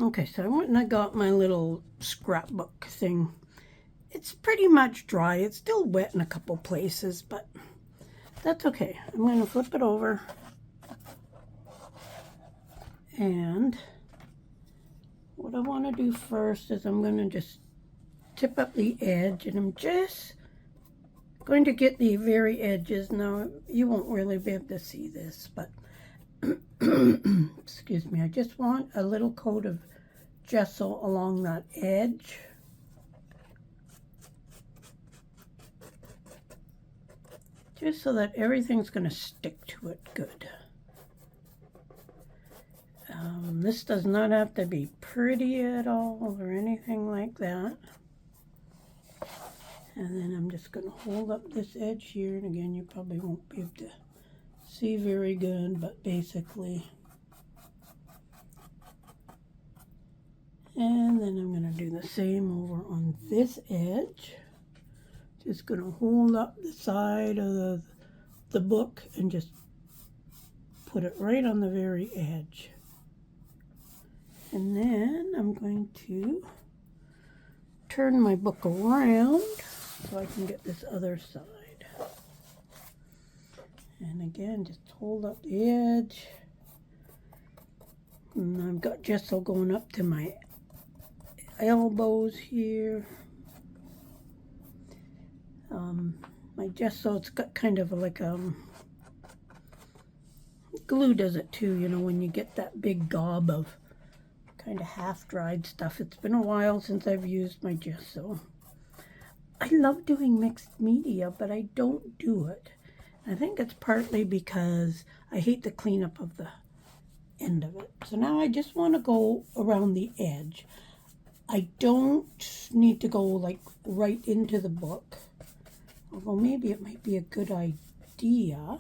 Okay, so I went and I got my little scrapbook thing. It's pretty much dry. It's still wet in a couple places, but that's okay. I'm going to flip it over. And what I want to do first is I'm going to just tip up the edge, and I'm just going to get the very edges. Now, you won't really be able to see this, but excuse me, I just want a little coat of gesso along that edge. Just so that everything's going to stick to it good. This does not have to be pretty at all or anything like that. And then I'm just going to hold up this edge here. And again, you probably won't be able to see very good, but basically. And then I'm going to do the same over on this edge. Just going to hold up the side of the book and just put it right on the very edge. And then I'm going to turn my book around so I can get this other side. And again, just hold up the edge. And I've got gesso going up to my elbows here. My gesso, it's got kind of like glue does it too, you know, when you get that big gob of kind of half-dried stuff. It's been a while since I've used my gesso. I love doing mixed media, but I don't do it. I think it's partly because I hate the cleanup of the end of it. So now I just want to go around the edge. I don't need to go like right into the book, although maybe it might be a good idea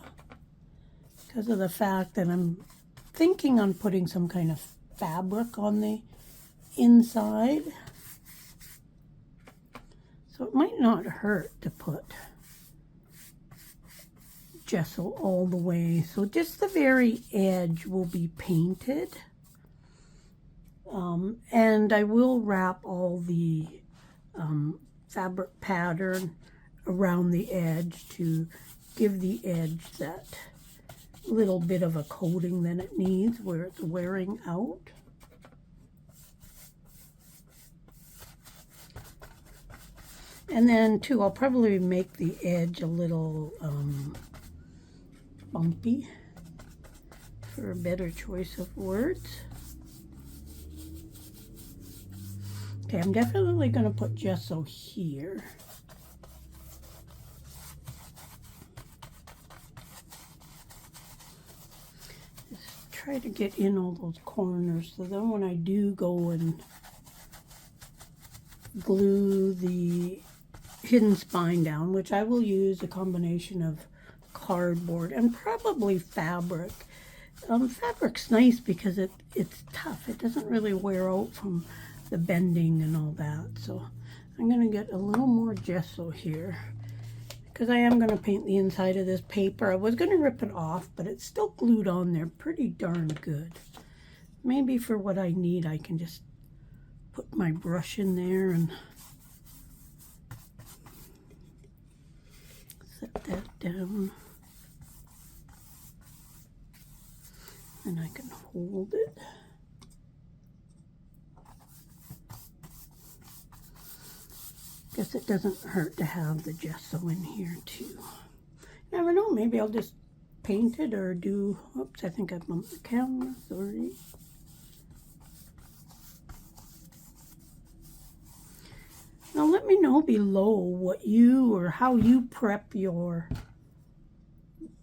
because of the fact that I'm thinking on putting some kind of fabric on the inside. So it might not hurt to put gesso all the way. So just the very edge will be painted. And I will wrap all the fabric pattern around the edge to give the edge that little bit of a coating that it needs where it's wearing out. And then too, I'll probably make the edge a little bumpy, for a better choice of words. Okay, I'm definitely going to put gesso here. Just try to get in all those corners so then when I do go and glue the hidden spine down, which I will use a combination of cardboard and probably fabric. Fabric's nice because it's tough. It doesn't really wear out from the bending and all that. So I'm going to get a little more gesso here because I am going to paint the inside of this paper. I was going to rip it off, but it's still glued on there pretty darn good. Maybe for what I need, I can just put my brush in there and set that down. And I can hold it. Guess it doesn't hurt to have the gesso in here too. Never know, maybe I'll just paint it or do, oops, I think I bumped the camera, sorry. Now let me know below what you or how you prep your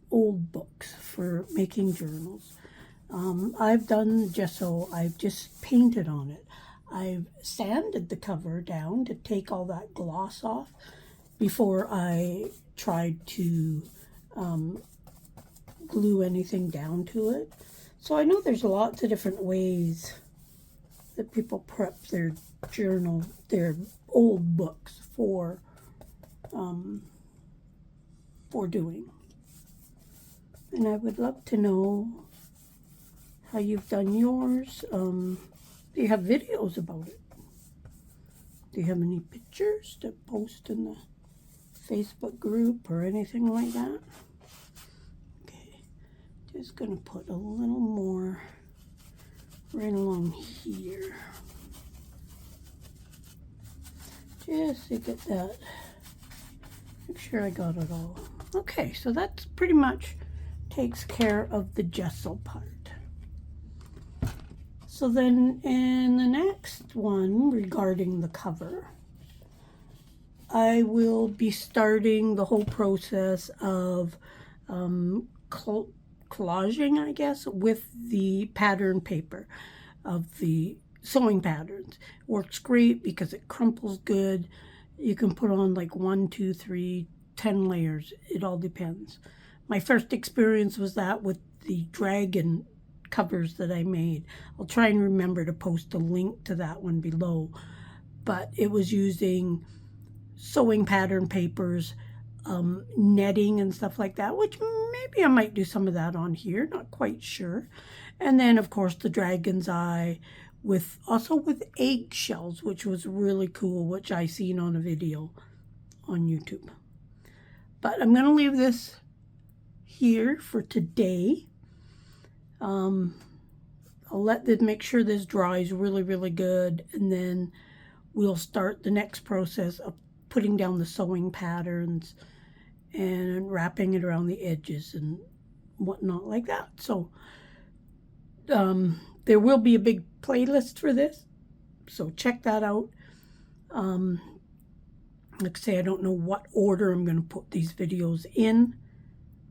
old books for making journals. I've done gesso, I've just painted on it. I've sanded the cover down to take all that gloss off before I tried to glue anything down to it. So I know there's lots of different ways that people prep their journal, their old books for doing. And I would love to know how you've done yours. They have videos about it. Do you have any pictures to post in the Facebook group or anything like that? Okay, just gonna put a little more right along here. Just to get that, make sure I got it all. Okay, so that's pretty much takes care of the gesso part. So then in the next one regarding the cover, I will be starting the whole process of collaging, I guess, with the pattern paper of the sewing patterns. Works great because it crumples good. You can put on like 1, 2, 3, 10 layers. It all depends. My first experience was that with the dragon covers that I made. I'll try and remember to post a link to that one below. But it was using sewing pattern papers, netting and stuff like that, which maybe I might do some of that on here, not quite sure. And then of course the dragon's eye with eggshells, which was really cool, which I seen on a video on YouTube. But I'm going to leave this here for today. I'll make sure this dries really good, and then we'll start the next process of putting down the sewing patterns and wrapping it around the edges and whatnot like that. So there will be a big playlist for this, so check that out. Like I say, I don't know what order I'm going to put these videos in,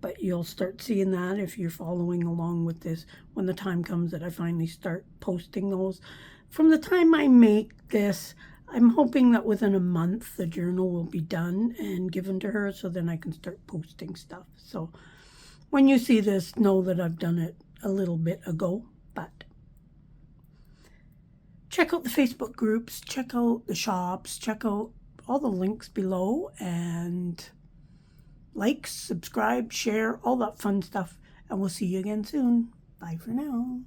but you'll start seeing that if you're following along with this when the time comes that I finally start posting those. From the time I make this, I'm hoping that within a month the journal will be done and given to her, so then I can start posting stuff. So when you see this, know that I've done it a little bit ago. But check out the Facebook groups, check out the shops, check out all the links below, and like, subscribe, share, all that fun stuff. And we'll see you again soon. Bye for now.